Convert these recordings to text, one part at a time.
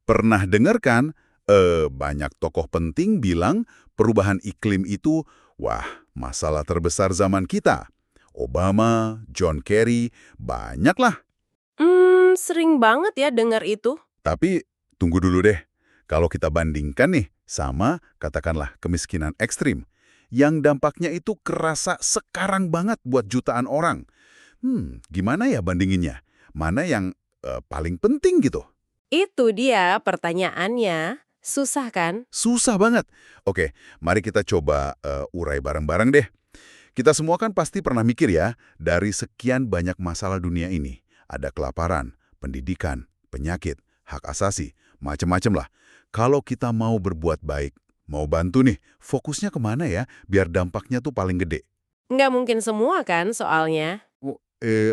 Pernah dengar kan? Banyak tokoh penting bilang perubahan iklim itu, wah, masalah terbesar zaman kita. Obama, John Kerry, banyaklah. Sering banget ya dengar itu. Tapi tunggu dulu deh. Kalau kita bandingkan nih sama katakanlah kemiskinan ekstrim, yang dampaknya itu kerasa sekarang banget buat jutaan orang. Gimana ya bandinginnya? Mana yang paling penting gitu? Itu dia pertanyaannya. Susah kan? Susah banget. Oke, mari kita coba urai bareng-bareng deh. Kita semua kan pasti pernah mikir ya, dari sekian banyak masalah dunia ini, ada kelaparan, pendidikan, penyakit, hak asasi, macem-macem lah. Kalau kita mau berbuat baik, mau bantu nih, fokusnya kemana ya, biar dampaknya tuh paling gede? Nggak mungkin semua kan soalnya.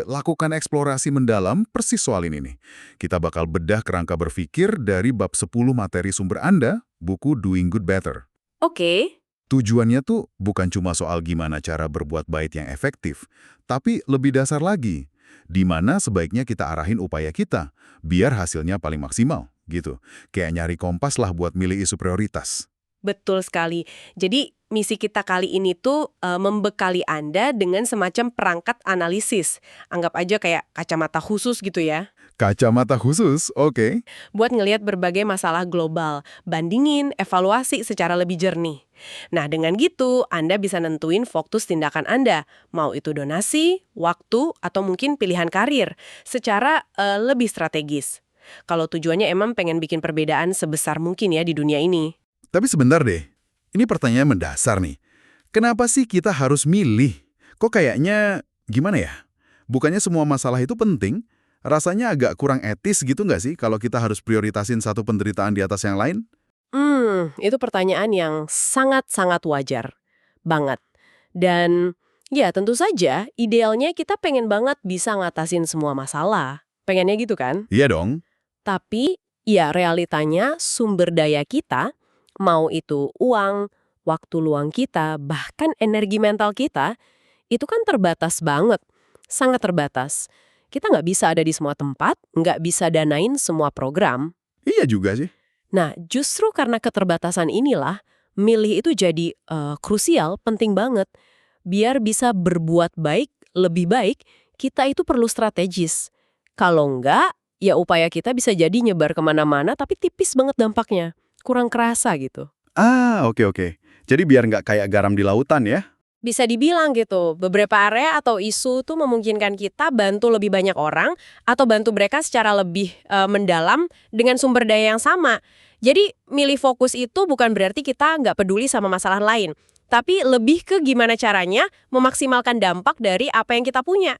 Lakukan eksplorasi mendalam persis soal ini nih. Kita bakal bedah kerangka berpikir dari bab 10 materi sumber Anda, buku Doing Good Better. Oke, Tujuannya tuh bukan cuma soal gimana cara berbuat baik yang efektif, tapi lebih dasar lagi, di mana sebaiknya kita arahin upaya kita, biar hasilnya paling maksimal, gitu. Kayak nyari kompas lah buat milih isu prioritas. betul sekali. Jadi misi kita kali ini tuh membekali Anda dengan semacam perangkat analisis. Anggap aja kayak kacamata khusus gitu ya. Kacamata khusus, oke. Buat ngelihat berbagai masalah global, bandingin, evaluasi secara lebih jernih. Nah, dengan gitu, Anda bisa nentuin fokus tindakan Anda, mau itu donasi, waktu, atau mungkin pilihan karir, secara lebih strategis. Kalau tujuannya emang pengen bikin perbedaan sebesar mungkin ya di dunia ini. Tapi sebentar deh, ini pertanyaan mendasar nih. Kenapa sih kita harus milih? Kok kayaknya, gimana ya? Bukannya semua masalah itu penting? Rasanya agak kurang etis gitu nggak sih kalau kita harus prioritasin satu penderitaan di atas yang lain? Itu pertanyaan yang sangat-sangat wajar. Banget. Dan ya tentu saja, idealnya kita pengen banget bisa ngatasin semua masalah. Pengennya gitu kan? Iya dong. Tapi, ya realitanya sumber daya kita, mau itu uang, waktu luang kita, bahkan energi mental kita, itu kan terbatas banget. Sangat terbatas. Kita nggak bisa ada di semua tempat, nggak bisa danain semua program. Iya juga sih. Nah, justru karena keterbatasan inilah, milih itu jadi krusial, penting banget. Biar bisa berbuat baik, lebih baik, kita itu perlu strategis. Kalau enggak, ya upaya kita bisa jadi nyebar kemana-mana tapi tipis banget dampaknya. Kurang kerasa gitu. Oke oke. Jadi biar nggak kayak garam di lautan ya? Bisa dibilang gitu, beberapa area atau isu tuh memungkinkan kita bantu lebih banyak orang atau bantu mereka secara lebih mendalam dengan sumber daya yang sama. Jadi milih fokus itu bukan berarti kita nggak peduli sama masalah lain, tapi lebih ke gimana caranya memaksimalkan dampak dari apa yang kita punya.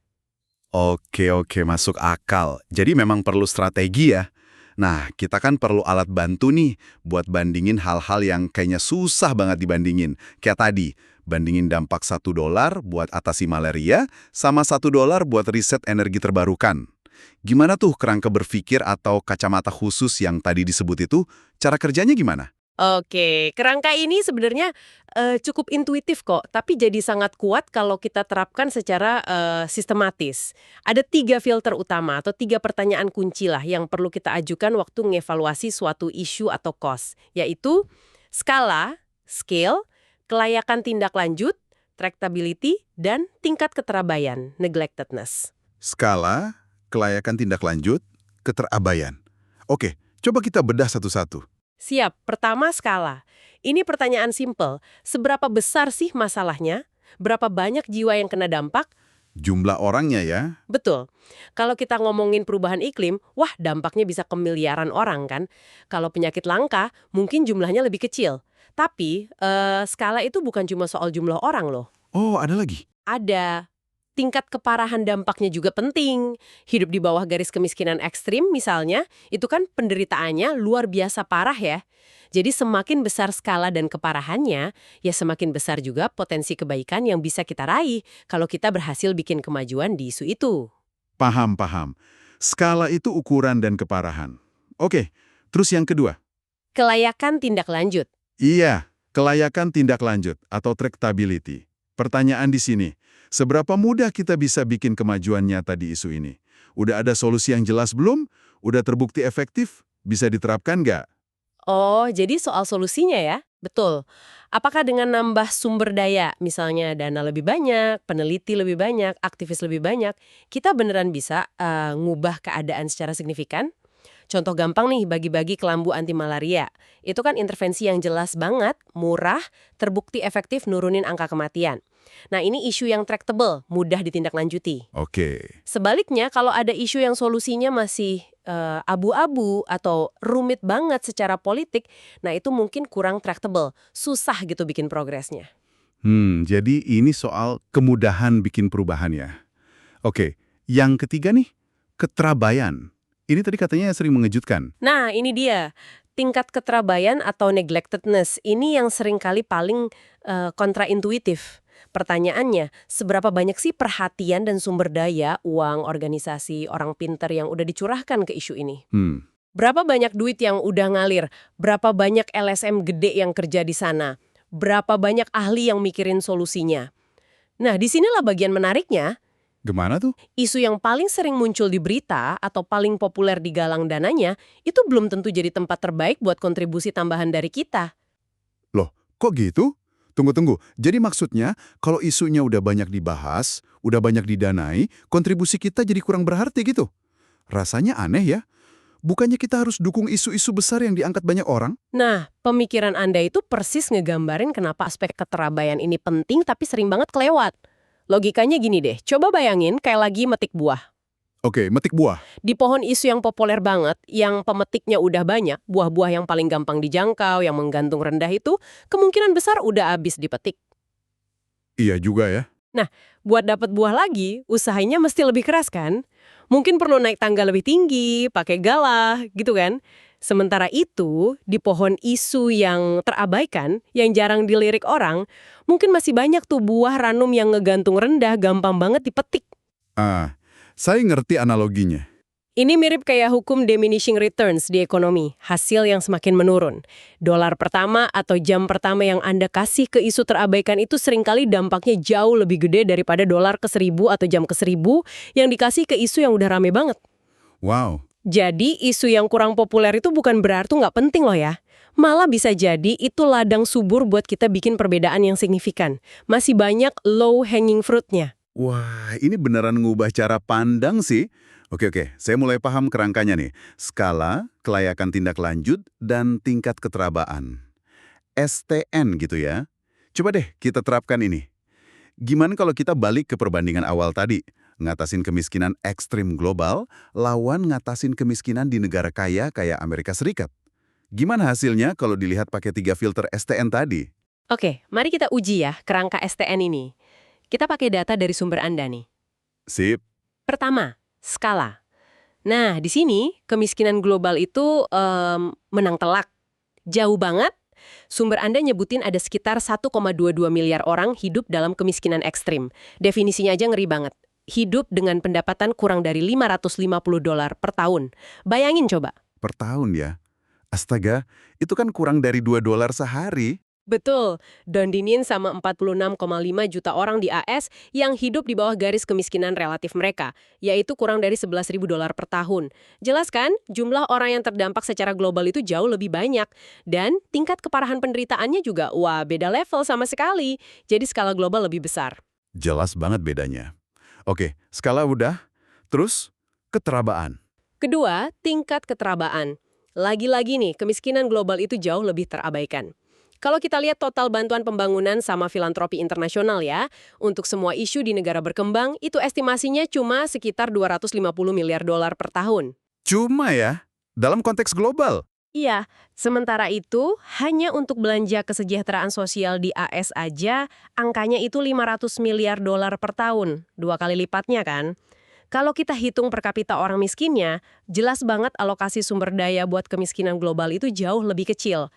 Oke oke, masuk akal. Jadi memang perlu strategi ya? Nah, kita kan perlu alat bantu nih buat bandingin hal-hal yang kayaknya susah banget dibandingin. Kayak tadi, bandingin dampak $1 buat atasi malaria sama $1 buat riset energi terbarukan. Gimana tuh kerangka berpikir atau kacamata khusus yang tadi disebut itu? Cara kerjanya gimana? Oke, kerangka ini sebenarnya cukup intuitif kok, tapi jadi sangat kuat kalau kita terapkan secara sistematis. Ada 3 filter utama atau 3 pertanyaan kunci lah yang perlu kita ajukan waktu ngevaluasi suatu isu atau cost, yaitu skala, scale, kelayakan tindak lanjut, tractability, dan tingkat keterabaian, neglectedness. Skala, kelayakan tindak lanjut, keterabaian. Oke, coba kita bedah satu-satu. Siap. Pertama, skala. Ini pertanyaan simpel. Seberapa besar sih masalahnya? Berapa banyak jiwa yang kena dampak? Jumlah orangnya ya. Betul. Kalau kita ngomongin perubahan iklim, wah dampaknya bisa ke miliaran orang kan. Kalau penyakit langka, mungkin jumlahnya lebih kecil. Tapi, skala itu bukan cuma soal jumlah orang loh. Oh, ada lagi. Ada. Tingkat keparahan dampaknya juga penting. Hidup di bawah garis kemiskinan ekstrim misalnya, itu kan penderitaannya luar biasa parah ya. Jadi semakin besar skala dan keparahannya, ya semakin besar juga potensi kebaikan yang bisa kita raih kalau kita berhasil bikin kemajuan di isu itu. Paham, paham. Skala itu ukuran dan keparahan. Oke, terus yang kedua. Kelayakan tindak lanjut. Iya, kelayakan tindak lanjut atau tractability. Pertanyaan di sini, seberapa mudah kita bisa bikin kemajuan nyata di isu ini? Udah ada solusi yang jelas belum? Udah terbukti efektif? Bisa diterapkan nggak? Oh, jadi soal solusinya ya? Betul. Apakah dengan nambah sumber daya, misalnya dana lebih banyak, peneliti lebih banyak, aktivis lebih banyak, kita beneran bisa ngubah keadaan secara signifikan? Contoh gampang nih, bagi-bagi kelambu anti malaria. Itu kan intervensi yang jelas banget, murah, terbukti efektif nurunin angka kematian. Nah, ini isu yang tractable, mudah ditindaklanjuti. Oke. Sebaliknya, kalau ada isu yang solusinya masih abu-abu atau rumit banget secara politik, nah itu mungkin kurang tractable, susah gitu bikin progresnya. Jadi ini soal kemudahan bikin perubahan ya. Oke, yang ketiga nih, keterabaian. Ini tadi katanya sering mengejutkan. Nah, ini dia. Tingkat keterabaian atau neglectedness ini yang seringkali paling kontraintuitif. Pertanyaannya, seberapa banyak sih perhatian dan sumber daya, uang, organisasi, orang pinter yang udah dicurahkan ke isu ini? Hmm, Berapa banyak duit yang udah ngalir? Berapa banyak LSM gede yang kerja di sana? Berapa banyak ahli yang mikirin solusinya? Nah, disinilah bagian menariknya. gimana tuh? Isu yang paling sering muncul di berita atau paling populer di galang dananya, itu belum tentu jadi tempat terbaik buat kontribusi tambahan dari kita. Loh, kok gitu? Tunggu-tunggu. Jadi maksudnya, kalau isunya udah banyak dibahas, udah banyak didanai, kontribusi kita jadi kurang berarti gitu? Rasanya aneh ya. Bukannya kita harus dukung isu-isu besar yang diangkat banyak orang? Nah, pemikiran Anda itu persis ngegambarin kenapa aspek keterabaian ini penting tapi sering banget kelewat. Logikanya gini deh, coba bayangin kayak lagi metik buah. Oke, metik buah. Di pohon isu yang populer banget, yang pemetiknya udah banyak, buah-buah yang paling gampang dijangkau, yang menggantung rendah itu, kemungkinan besar udah habis dipetik. Iya juga ya. Nah, buat dapat buah lagi, usahanya mesti lebih keras kan? Mungkin perlu naik tangga lebih tinggi, pakai galah, gitu kan? Sementara itu, di pohon isu yang terabaikan, yang jarang dilirik orang, mungkin masih banyak tuh buah ranum yang ngegantung rendah, gampang banget dipetik. Ah, saya ngerti analoginya. Ini mirip kayak hukum diminishing returns di ekonomi, hasil yang semakin menurun. Dolar pertama atau jam pertama yang Anda kasih ke isu terabaikan itu seringkali dampaknya jauh lebih gede daripada dolar ke 1.000 atau jam ke 1.000 yang dikasih ke isu yang udah rame banget. Wow. Jadi isu yang kurang populer itu bukan berarti nggak penting loh ya. Malah bisa jadi itu ladang subur buat kita bikin perbedaan yang signifikan. Masih banyak low hanging fruit-nya. Wah, ini beneran ngubah cara pandang sih. Oke, saya mulai paham kerangkanya nih. Skala, kelayakan tindak lanjut, dan tingkat keterabaan. STN gitu ya. Coba deh kita terapkan ini. Gimana kalau kita balik ke perbandingan awal tadi? Ngatasin kemiskinan ekstrim global, lawan ngatasin kemiskinan di negara kaya kayak Amerika Serikat. Gimana hasilnya kalau dilihat pakai 3 filter STN tadi? Oke, mari kita uji ya kerangka STN ini. Kita pakai data dari sumber Anda nih. Sip. Pertama, skala. Nah, di sini kemiskinan global itu menang telak. Jauh banget. Sumber Anda nyebutin ada sekitar 1,22 miliar orang hidup dalam kemiskinan ekstrim. Definisinya aja ngeri banget. Hidup dengan pendapatan kurang dari $550 per tahun. Bayangin coba. Per tahun ya? Astaga, itu kan kurang dari $2 sehari. Betul, dibandingin sama 46,5 juta orang di AS yang hidup di bawah garis kemiskinan relatif mereka, yaitu kurang dari $11.000 per tahun. Jelas kan, jumlah orang yang terdampak secara global itu jauh lebih banyak. Dan tingkat keparahan penderitaannya juga, wah beda level sama sekali. Jadi skala global lebih besar. Jelas banget bedanya. Oke, skala udah. Terus, keterabaan. Kedua, tingkat keterabaan. Lagi-lagi nih, kemiskinan global itu jauh lebih terabaikan. Kalau kita lihat total bantuan pembangunan sama filantropi internasional ya, untuk semua isu di negara berkembang, itu estimasinya cuma sekitar $250 miliar per tahun. Cuma ya, dalam konteks global. Iya, sementara itu, hanya untuk belanja kesejahteraan sosial di AS aja, angkanya itu $500 miliar per tahun, 2 kali lipatnya kan? Kalau kita hitung per kapita orang miskinnya, jelas banget alokasi sumber daya buat kemiskinan global itu jauh lebih kecil.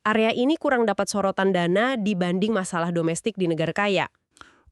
Area ini kurang dapat sorotan dana dibanding masalah domestik di negara kaya.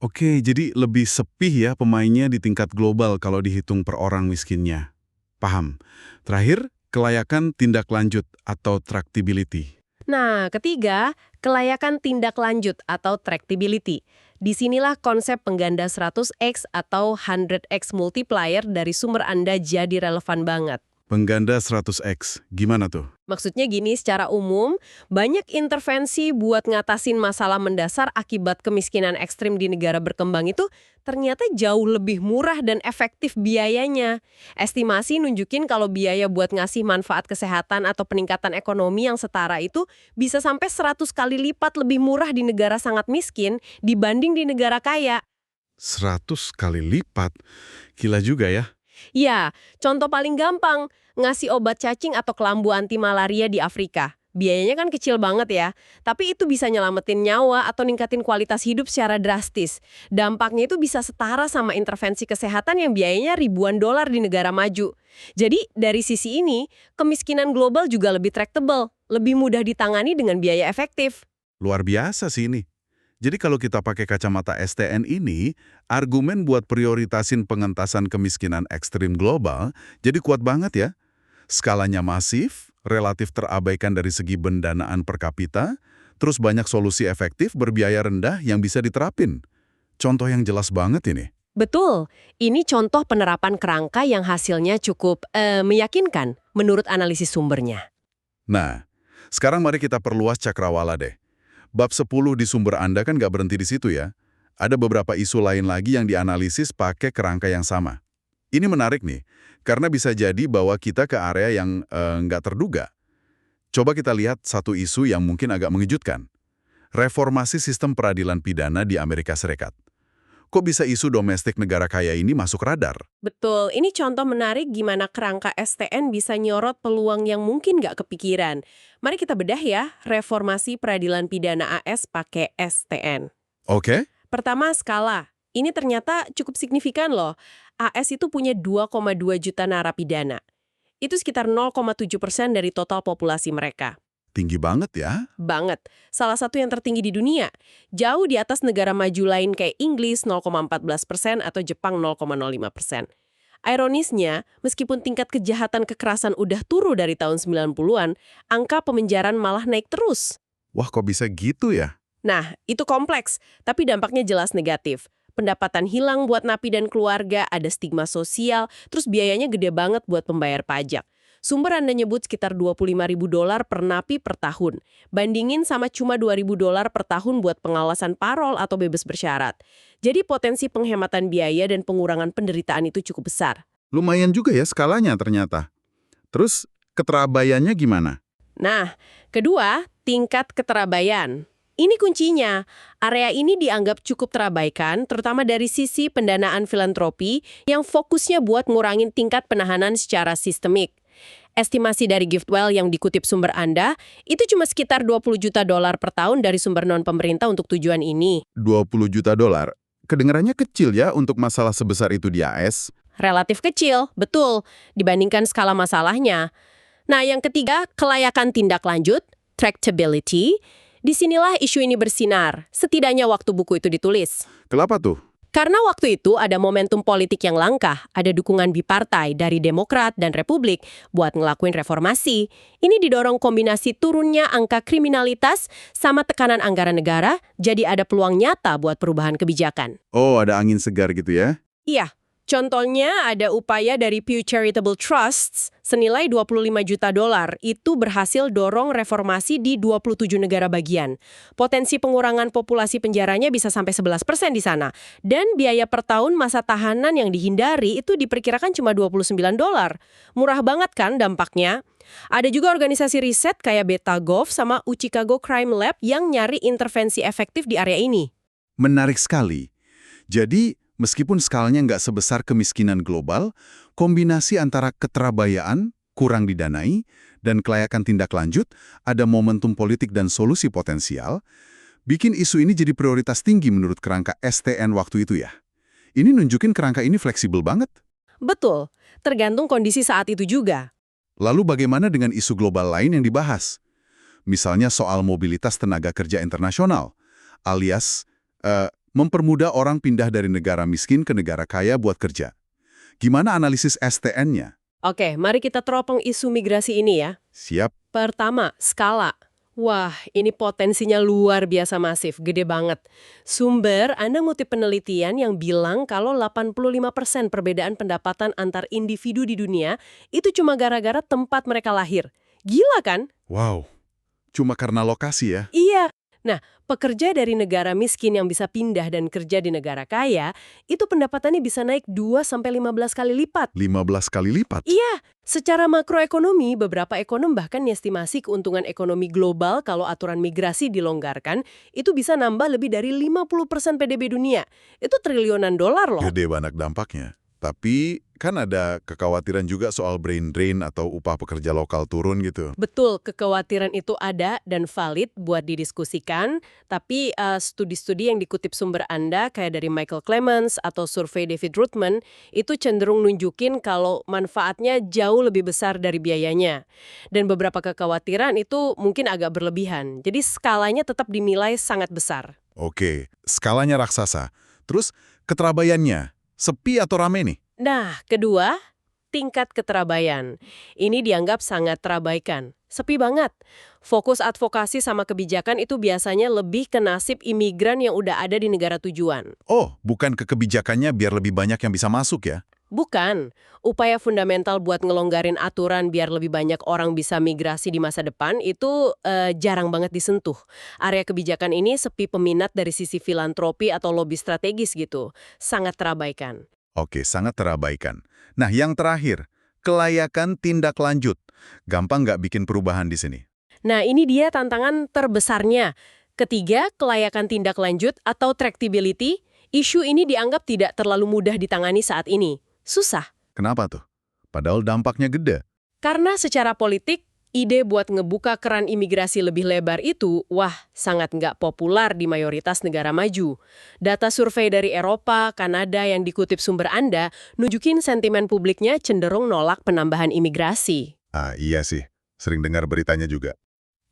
Oke, jadi lebih sepi ya pemainnya di tingkat global kalau dihitung per orang miskinnya. Paham. Terakhir, kelayakan tindak lanjut atau tractability. Nah, ketiga, kelayakan tindak lanjut atau tractability. Disinilah konsep pengganda 100x atau 100x multiplier dari sumber Anda jadi relevan banget. Pengganda 100x, gimana tuh? Maksudnya gini, secara umum, banyak intervensi buat ngatasin masalah mendasar akibat kemiskinan ekstrim di negara berkembang itu ternyata jauh lebih murah dan efektif biayanya. Estimasi nunjukin kalau biaya buat ngasih manfaat kesehatan atau peningkatan ekonomi yang setara itu bisa sampai 100 kali lipat lebih murah di negara sangat miskin dibanding di negara kaya. 100 kali lipat? Gila juga ya. Ya, contoh paling gampang, ngasih obat cacing atau kelambu anti malaria di Afrika. Biayanya kan kecil banget ya, tapi itu bisa nyelamatin nyawa atau ningkatin kualitas hidup secara drastis. Dampaknya itu bisa setara sama intervensi kesehatan yang biayanya ribuan dolar di negara maju. Jadi, dari sisi ini, kemiskinan global juga lebih tractable, lebih mudah ditangani dengan biaya efektif. Luar biasa sih ini. Jadi kalau kita pakai kacamata STN ini, argumen buat prioritasin pengentasan kemiskinan ekstrim global jadi kuat banget ya. Skalanya masif, relatif terabaikan dari segi pendanaan per kapita, terus banyak solusi efektif berbiaya rendah yang bisa diterapin. Contoh yang jelas banget ini. Betul, ini contoh penerapan kerangka yang hasilnya cukup meyakinkan menurut analisis sumbernya. Nah, sekarang mari kita perluas cakrawala deh. Bab 10 di sumber Anda kan nggak berhenti di situ ya. Ada beberapa isu lain lagi yang dianalisis pakai kerangka yang sama. Ini menarik nih, karena bisa jadi bawa kita ke area yang nggak terduga. Coba kita lihat satu isu yang mungkin agak mengejutkan. Reformasi sistem peradilan pidana di Amerika Serikat. Kok bisa isu domestik negara kaya ini masuk radar? Betul, ini contoh menarik gimana kerangka STN bisa nyorot peluang yang mungkin nggak kepikiran. Mari kita bedah ya, reformasi peradilan pidana AS pakai STN. Oke. Pertama, skala. Ini ternyata cukup signifikan loh. AS itu punya 2,2 juta narapidana. Itu sekitar 0,7% dari total populasi mereka. Tinggi banget ya. Banget. Salah satu yang tertinggi di dunia. Jauh di atas negara maju lain kayak Inggris 0,14% atau Jepang 0,05%. Ironisnya, meskipun tingkat kejahatan kekerasan udah turun dari tahun 90-an, angka pemenjaraan malah naik terus. Wah, kok bisa gitu ya? Nah, itu kompleks, tapi dampaknya jelas negatif. Pendapatan hilang buat napi dan keluarga, ada stigma sosial, terus biayanya gede banget buat pembayar pajak. Sumber Anda nyebut sekitar $25.000 per napi per tahun. Bandingin sama cuma $2.000 per tahun buat pengawasan parol atau bebas bersyarat. Jadi potensi penghematan biaya dan pengurangan penderitaan itu cukup besar. Lumayan juga ya skalanya ternyata. Terus, keterabaiannya gimana? Nah, kedua, tingkat keterabaian. Ini kuncinya. Area ini dianggap cukup terabaikan, terutama dari sisi pendanaan filantropi yang fokusnya buat ngurangin tingkat penahanan secara sistemik. Estimasi dari Giftwell yang dikutip sumber Anda, itu cuma sekitar $20 juta per tahun dari sumber non-pemerintah untuk tujuan ini. $20 juta? Kedengarannya kecil ya untuk masalah sebesar itu di AS. Relatif kecil, betul, dibandingkan skala masalahnya. Nah, yang ketiga, kelayakan tindak lanjut, tractability. Disinilah isu ini bersinar, setidaknya waktu buku itu ditulis. Kenapa tuh? Karena waktu itu ada momentum politik yang langka, ada dukungan bipartai dari Demokrat dan Republik buat ngelakuin reformasi. Ini didorong kombinasi turunnya angka kriminalitas sama tekanan anggaran negara, jadi ada peluang nyata buat perubahan kebijakan. Oh, ada angin segar gitu ya? Iya, contohnya ada upaya dari Pew Charitable Trusts senilai $25 juta. Itu berhasil dorong reformasi di 27 negara bagian. Potensi pengurangan populasi penjaranya bisa sampai 11% di sana. Dan biaya per tahun masa tahanan yang dihindari itu diperkirakan cuma $29. Murah banget kan dampaknya? Ada juga organisasi riset kayak BetaGov sama Chicago Crime Lab yang nyari intervensi efektif di area ini. Menarik sekali. Jadi, meskipun skalanya nggak sebesar kemiskinan global, kombinasi antara keterabayaan, kurang didanai, dan kelayakan tindak lanjut, ada momentum politik dan solusi potensial, bikin isu ini jadi prioritas tinggi menurut kerangka STN waktu itu ya. Ini nunjukin kerangka ini fleksibel banget. Betul, tergantung kondisi saat itu juga. Lalu bagaimana dengan isu global lain yang dibahas? Misalnya soal mobilitas tenaga kerja internasional, alias mempermudah orang pindah dari negara miskin ke negara kaya buat kerja. Gimana analisis STN-nya? Oke, mari kita teropong isu migrasi ini ya. Siap. Pertama, skala. Wah, ini potensinya luar biasa masif, gede banget. Sumber, Anda ngutip penelitian yang bilang kalau 85% perbedaan pendapatan antar individu di dunia itu cuma gara-gara tempat mereka lahir. Gila kan? Wow, cuma karena lokasi ya? Iya. Nah, pekerja dari negara miskin yang bisa pindah dan kerja di negara kaya, itu pendapatannya bisa naik 2 sampai 15 kali lipat. 15 kali lipat? Iya, secara makroekonomi, beberapa ekonom bahkan estimasi keuntungan ekonomi global kalau aturan migrasi dilonggarkan, itu bisa nambah lebih dari 50% PDB dunia. Itu triliunan dolar loh. Gede banget dampaknya. Tapi kan ada kekhawatiran juga soal brain drain atau upah pekerja lokal turun gitu. Betul, kekhawatiran itu ada dan valid buat didiskusikan, tapi studi-studi yang dikutip sumber Anda kayak dari Michael Clemens atau survei David Rootman itu cenderung nunjukin kalau manfaatnya jauh lebih besar dari biayanya. Dan beberapa kekhawatiran itu mungkin agak berlebihan, jadi skalanya tetap dinilai sangat besar. Oke, skalanya raksasa. Terus keterabaiannya, sepi atau rame nih? Nah, kedua, tingkat keterabaian. Ini dianggap sangat terabaikan. Sepi banget. Fokus advokasi sama kebijakan itu biasanya lebih ke nasib imigran yang udah ada di negara tujuan. Oh, bukan ke kebijakannya biar lebih banyak yang bisa masuk ya? Bukan. Upaya fundamental buat ngelonggarin aturan biar lebih banyak orang bisa migrasi di masa depan itu jarang banget disentuh. Area kebijakan ini sepi peminat dari sisi filantropi atau lobi strategis gitu. Sangat terabaikan. Oke, sangat terabaikan. Nah, yang terakhir, kelayakan tindak lanjut. Gampang nggak bikin perubahan di sini? Nah, ini dia tantangan terbesarnya. Ketiga, kelayakan tindak lanjut atau tractability. Isu ini dianggap tidak terlalu mudah ditangani saat ini. Susah. Kenapa tuh? Padahal dampaknya gede. Karena secara politik, ide buat ngebuka keran imigrasi lebih lebar itu, wah, sangat nggak populer di mayoritas negara maju. Data survei dari Eropa, Kanada yang dikutip sumber Anda, nunjukin sentimen publiknya cenderung nolak penambahan imigrasi. Ah, iya sih. Sering dengar beritanya juga.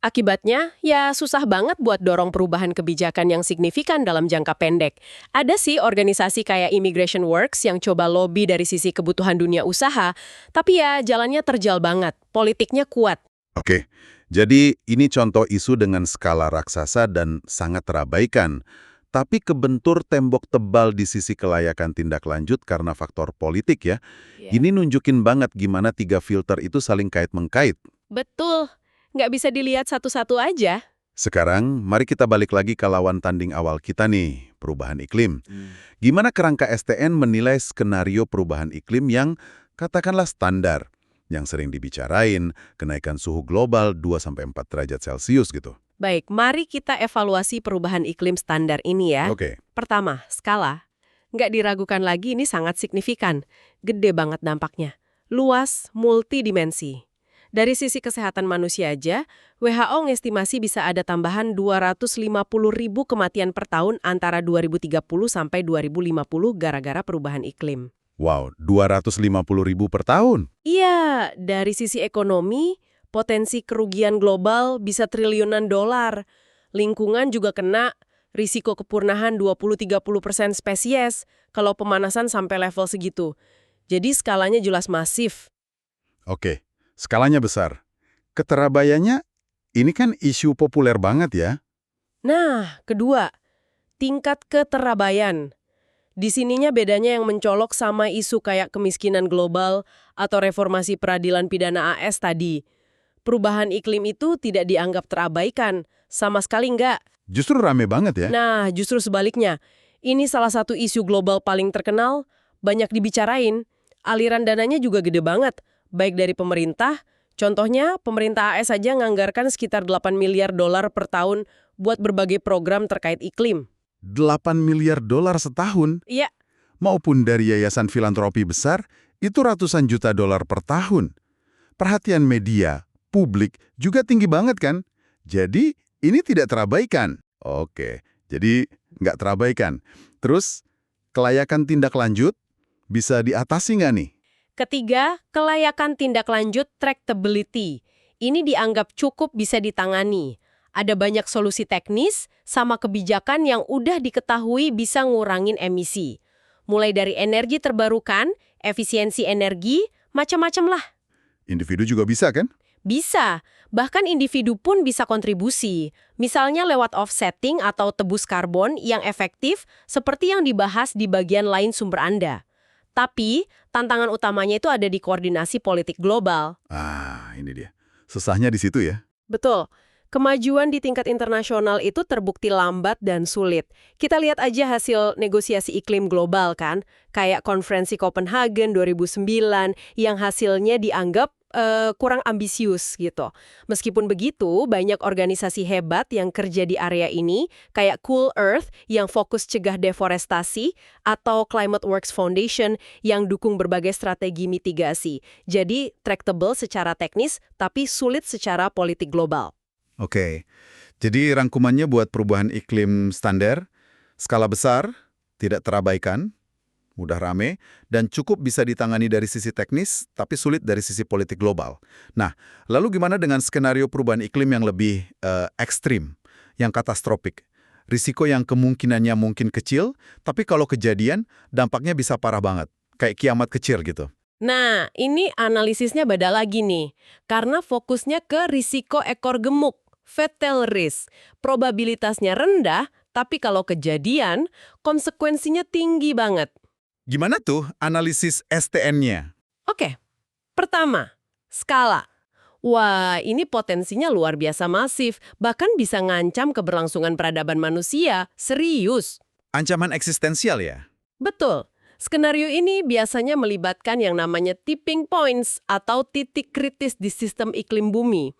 Akibatnya, ya susah banget buat dorong perubahan kebijakan yang signifikan dalam jangka pendek. Ada sih organisasi kayak Immigration Works yang coba lobby dari sisi kebutuhan dunia usaha, tapi ya jalannya terjal banget, politiknya kuat. Oke, jadi ini contoh isu dengan skala raksasa dan sangat terabaikan. Tapi kebentur tembok tebal di sisi kelayakan tindak lanjut karena faktor politik ya. Ini nunjukin banget gimana tiga filter itu saling kait-mengkait. Betul, nggak bisa dilihat satu-satu aja. Sekarang, mari kita balik lagi ke lawan tanding awal kita nih, perubahan iklim. Gimana kerangka STN menilai skenario perubahan iklim yang katakanlah standar, yang sering dibicarain, kenaikan suhu global 2-4 derajat Celcius gitu. Baik, mari kita evaluasi perubahan iklim standar ini ya. Oke, Pertama, skala. Nggak diragukan lagi ini sangat signifikan. Gede banget dampaknya. Luas, multidimensi. Dari sisi kesehatan manusia aja, WHO ngestimasi bisa ada tambahan 250.000 kematian per tahun antara 2030 sampai 2050 gara-gara perubahan iklim. wow, 250.000 per tahun. Iya, dari sisi ekonomi, potensi kerugian global bisa triliunan dolar. Lingkungan juga kena, risiko kepunahan 20-30% spesies kalau pemanasan sampai level segitu. Jadi skalanya jelas masif. Oke, skalanya besar. Keterabaiannya, ini kan isu populer banget ya. Nah, kedua, tingkat keterabaian. Di sininya bedanya yang mencolok sama isu kayak kemiskinan global atau reformasi peradilan pidana AS tadi. Perubahan iklim itu tidak dianggap terabaikan, sama sekali enggak. Justru rame banget ya. Nah, justru sebaliknya. Ini salah satu isu global paling terkenal, banyak dibicarain. Aliran dananya juga gede banget, baik dari pemerintah. Contohnya, pemerintah AS saja nganggarkan sekitar 8 miliar dolar per tahun buat berbagai program terkait iklim. 8 miliar dolar setahun, Iya, maupun dari yayasan filantropi besar, itu ratusan juta dolar per tahun. Perhatian media, publik juga tinggi banget kan? Jadi, ini tidak terabaikan. Oke, jadi nggak terabaikan. Terus, kelayakan tindak lanjut bisa diatasi nggak nih? ketiga, kelayakan tindak lanjut tractability. Ini dianggap cukup bisa ditangani. Ada banyak solusi teknis sama kebijakan yang udah diketahui bisa ngurangin emisi. Mulai dari energi terbarukan, efisiensi energi, macam-macam lah. Individu juga bisa kan? Bisa, bahkan individu pun bisa kontribusi. Misalnya lewat offsetting atau tebus karbon yang efektif seperti yang dibahas di bagian lain sumber Anda. Tapi, tantangan utamanya itu ada di koordinasi politik global. Ah, ini dia. Susahnya di situ ya. Betul. Kemajuan di tingkat internasional itu terbukti lambat dan sulit. Kita lihat aja hasil negosiasi iklim global kan, kayak konferensi Copenhagen 2009 yang hasilnya dianggap kurang ambisius gitu. Meskipun begitu, banyak organisasi hebat yang kerja di area ini, kayak Cool Earth yang fokus cegah deforestasi, atau Climate Works Foundation yang dukung berbagai strategi mitigasi. Jadi, tractable secara teknis, tapi sulit secara politik global. Oke, jadi rangkumannya buat perubahan iklim standar, skala besar, tidak terabaikan, mudah rame, dan cukup bisa ditangani dari sisi teknis, tapi sulit dari sisi politik global. Nah, lalu gimana dengan skenario perubahan iklim yang lebih ekstrim, yang katastrofik? Risiko yang kemungkinannya mungkin kecil, tapi kalau kejadian, dampaknya bisa parah banget, kayak kiamat kecil gitu. Nah, ini analisisnya beda lagi nih. Karena fokusnya ke risiko ekor gemuk, fatal risk. Probabilitasnya rendah, tapi kalau kejadian, konsekuensinya tinggi banget. Gimana tuh analisis STN-nya? Oke, pertama, skala. Wah, ini potensinya luar biasa masif, bahkan bisa ngancam keberlangsungan peradaban manusia. Serius. Ancaman eksistensial ya? Betul. Skenario ini biasanya melibatkan yang namanya tipping points atau titik kritis di sistem iklim bumi.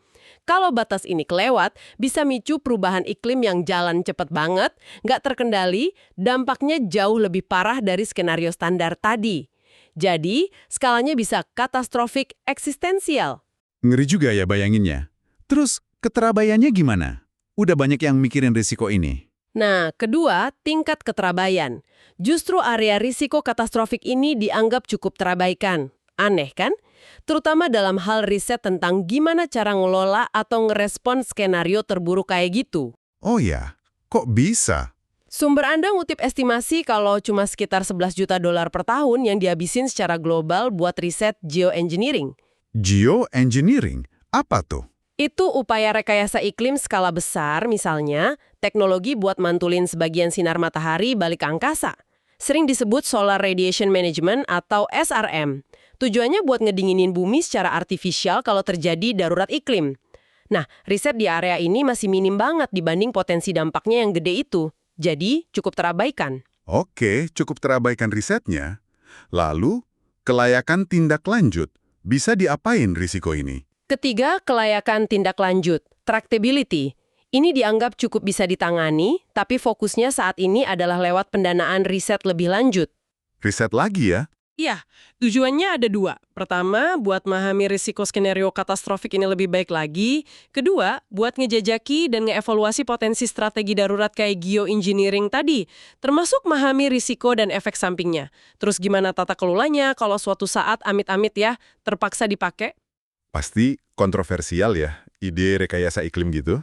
Kalau batas ini kelewat, bisa micu perubahan iklim yang jalan cepat banget, nggak terkendali, dampaknya jauh lebih parah dari skenario standar tadi. Jadi, skalanya bisa katastrofik eksistensial. Ngeri juga ya bayanginnya. Terus, keterabaiannya gimana? Udah banyak yang mikirin risiko ini. Nah, kedua, tingkat keterabaian. Justru area risiko katastrofik ini dianggap cukup terabaikan. Aneh kan? Terutama dalam hal riset tentang gimana cara ngelola atau ngerespon skenario terburuk kayak gitu. Oh ya, kok bisa? Sumber Anda ngutip estimasi kalau cuma sekitar 11 juta dolar per tahun yang dihabisin secara global buat riset geoengineering. Geoengineering? Apa tuh? Itu upaya rekayasa iklim skala besar, misalnya teknologi buat mantulin sebagian sinar matahari balik ke angkasa. Sering disebut Solar Radiation Management atau SRM. Tujuannya buat ngedinginin bumi secara artifisial kalau terjadi darurat iklim. Nah, riset di area ini masih minim banget dibanding potensi dampaknya yang gede itu. Jadi, cukup terabaikan. Oke, cukup terabaikan risetnya. Lalu, kelayakan tindak lanjut. Bisa diapain risiko ini? Ketiga, kelayakan tindak lanjut, tractability. Ini dianggap cukup bisa ditangani, tapi fokusnya saat ini adalah lewat pendanaan riset lebih lanjut. Riset lagi ya? Iya, tujuannya ada dua. Pertama, buat memahami risiko skenario katastrofik ini lebih baik lagi. Kedua, buat ngejajaki dan ngeevaluasi potensi strategi darurat kayak geoengineering tadi, termasuk memahami risiko dan efek sampingnya. Terus gimana tata kelolanya kalau suatu saat amit-amit ya, terpaksa dipakai? Pasti kontroversial ya, ide rekayasa iklim gitu.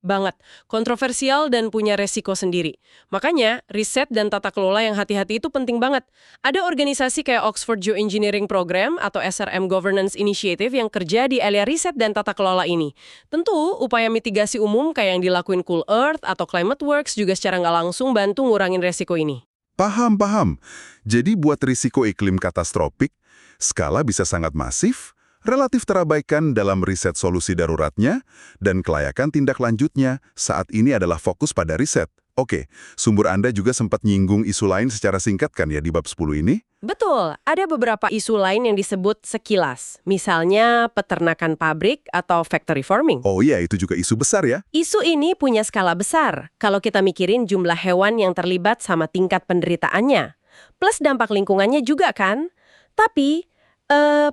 Banget. Kontroversial dan punya resiko sendiri. Makanya, riset dan tata kelola yang hati-hati itu penting banget. Ada organisasi kayak Oxford Geoengineering Program atau SRM Governance Initiative yang kerja di area riset dan tata kelola ini. Tentu, upaya mitigasi umum kayak yang dilakuin Cool Earth atau Climate Works juga secara nggak langsung bantu ngurangin resiko ini. Paham. Jadi buat risiko iklim katastrofik, skala bisa sangat masif, relatif terabaikan dalam riset solusi daruratnya, dan kelayakan tindak lanjutnya saat ini adalah fokus pada riset. Oke, sumber Anda juga sempat nyinggung isu lain secara singkat kan ya di bab 10 ini? Betul, ada beberapa isu lain yang disebut sekilas. Misalnya peternakan pabrik atau factory farming. Oh iya, itu juga isu besar ya? Isu ini punya skala besar kalau kita mikirin jumlah hewan yang terlibat sama tingkat penderitaannya. Plus dampak lingkungannya juga kan? Tapi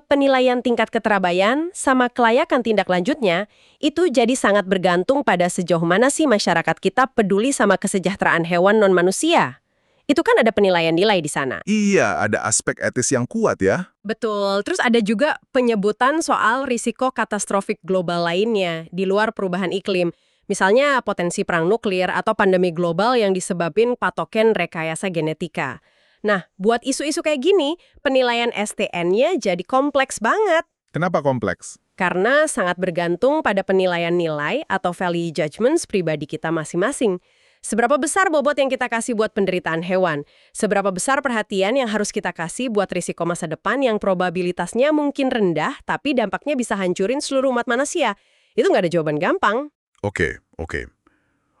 penilaian tingkat keterabaian sama kelayakan tindak lanjutnya itu jadi sangat bergantung pada sejauh mana sih masyarakat kita peduli sama kesejahteraan hewan non-manusia. Itu kan ada penilaian nilai di sana. Iya, ada aspek etis yang kuat ya. Betul. Terus ada juga penyebutan soal risiko katastrofik global lainnya di luar perubahan iklim. Misalnya potensi perang nuklir atau pandemi global yang disebabin patogen rekayasa genetika. Nah, buat isu-isu kayak gini, penilaian STN-nya jadi kompleks banget. Kenapa kompleks? Karena sangat bergantung pada penilaian nilai atau value judgments pribadi kita masing-masing. Seberapa besar bobot yang kita kasih buat penderitaan hewan? Seberapa besar perhatian yang harus kita kasih buat risiko masa depan yang probabilitasnya mungkin rendah, tapi dampaknya bisa hancurin seluruh umat manusia? Itu nggak ada jawaban gampang. Oke.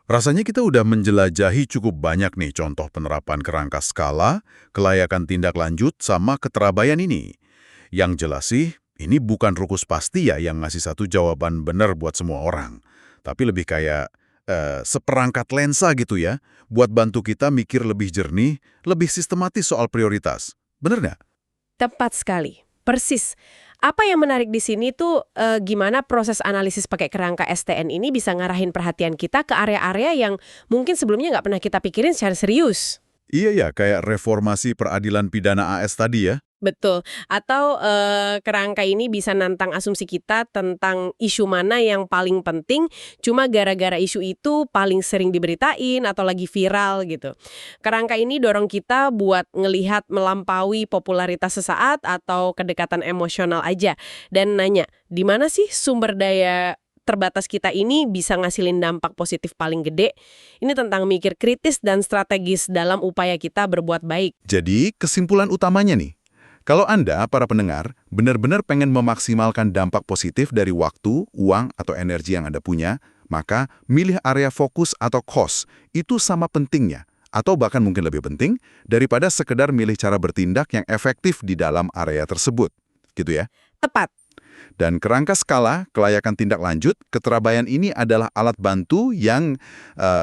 Rasanya kita udah menjelajahi cukup banyak nih contoh penerapan kerangka skala, kelayakan tindak lanjut, sama keterabaian ini. Yang jelas sih, ini bukan rukus pasti ya yang ngasih satu jawaban benar buat semua orang. Tapi lebih kayak seperangkat lensa gitu ya, buat bantu kita mikir lebih jernih, lebih sistematis soal prioritas. Bener nggak? Tepat sekali. Persis. Apa yang menarik di sini tuh gimana proses analisis pakai kerangka STN ini bisa ngarahin perhatian kita ke area-area yang mungkin sebelumnya nggak pernah kita pikirin secara serius. Iya ya, kayak reformasi peradilan pidana AS tadi ya. Betul. Atau kerangka ini bisa nantang asumsi kita tentang isu mana yang paling penting, cuma gara-gara isu itu paling sering diberitain atau lagi viral gitu. Kerangka ini dorong kita buat ngelihat melampaui popularitas sesaat atau kedekatan emosional aja. Dan nanya, di mana sih sumber daya terbatas kita ini bisa ngasilin dampak positif paling gede? Ini tentang mikir kritis dan strategis dalam upaya kita berbuat baik. Jadi, kesimpulan utamanya nih, kalau Anda, para pendengar, benar-benar pengen memaksimalkan dampak positif dari waktu, uang, atau energi yang Anda punya, maka milih area fokus atau cost itu sama pentingnya, atau bahkan mungkin lebih penting, daripada sekedar milih cara bertindak yang efektif di dalam area tersebut. Gitu ya. Tepat. Dan kerangka skala, kelayakan tindak lanjut, keterabaian ini adalah alat bantu yang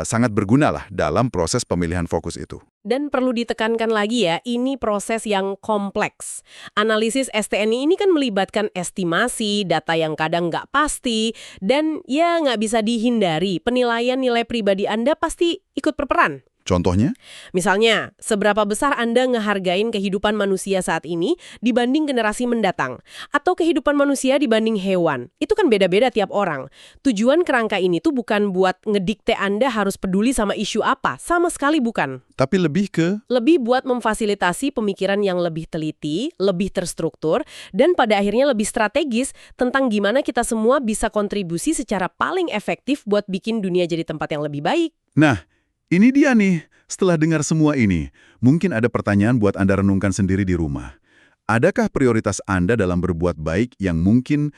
sangat berguna lah dalam proses pemilihan fokus itu. Dan perlu ditekankan lagi ya, ini proses yang kompleks. Analisis STNI ini kan melibatkan estimasi, data yang kadang nggak pasti, dan ya nggak bisa dihindari, penilaian nilai pribadi Anda pasti ikut berperan. Contohnya? Misalnya, seberapa besar Anda ngehargain kehidupan manusia saat ini dibanding generasi mendatang? Atau kehidupan manusia dibanding hewan? Itu kan beda-beda tiap orang. Tujuan kerangka ini tuh bukan buat ngedikte Anda harus peduli sama isu apa, sama sekali bukan. Tapi lebih ke... Lebih buat memfasilitasi pemikiran yang lebih teliti, lebih terstruktur, dan pada akhirnya lebih strategis tentang gimana kita semua bisa kontribusi secara paling efektif buat bikin dunia jadi tempat yang lebih baik. Nah, ini dia nih, setelah dengar semua ini, mungkin ada pertanyaan buat Anda renungkan sendiri di rumah. Adakah prioritas Anda dalam berbuat baik yang mungkin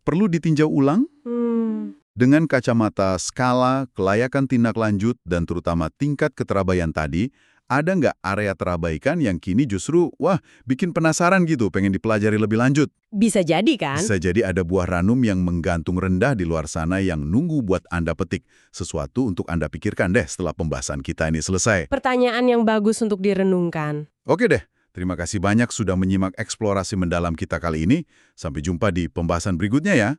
perlu ditinjau ulang? Dengan kacamata skala, kelayakan tindak lanjut, dan terutama tingkat keterabaian tadi, ada nggak area terabaikan yang kini justru, bikin penasaran gitu, pengen dipelajari lebih lanjut? Bisa jadi kan? Bisa jadi ada buah ranum yang menggantung rendah di luar sana yang nunggu buat Anda petik. Sesuatu untuk Anda pikirkan deh setelah pembahasan kita ini selesai. Pertanyaan yang bagus untuk direnungkan. Oke deh, terima kasih banyak sudah menyimak eksplorasi mendalam kita kali ini. Sampai jumpa di pembahasan berikutnya ya.